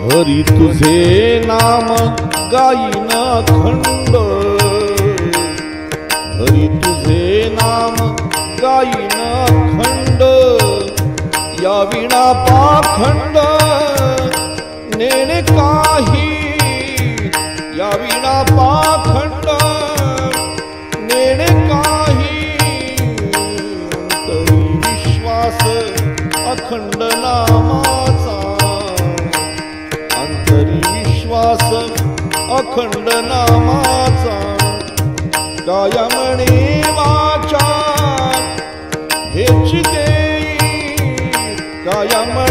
हरी तुझे नाम गाईन अखंड, हरी तुझे नाम गाईन अखंड, या विना पाखंड नेणे काही, या विना पाखंड नेणे काही, तरी विश्वास अखंड नामाचा, अंतरी विश्वास अखंड नामाचा, काय म्हणे वाचा हेच देई, काय म्हणे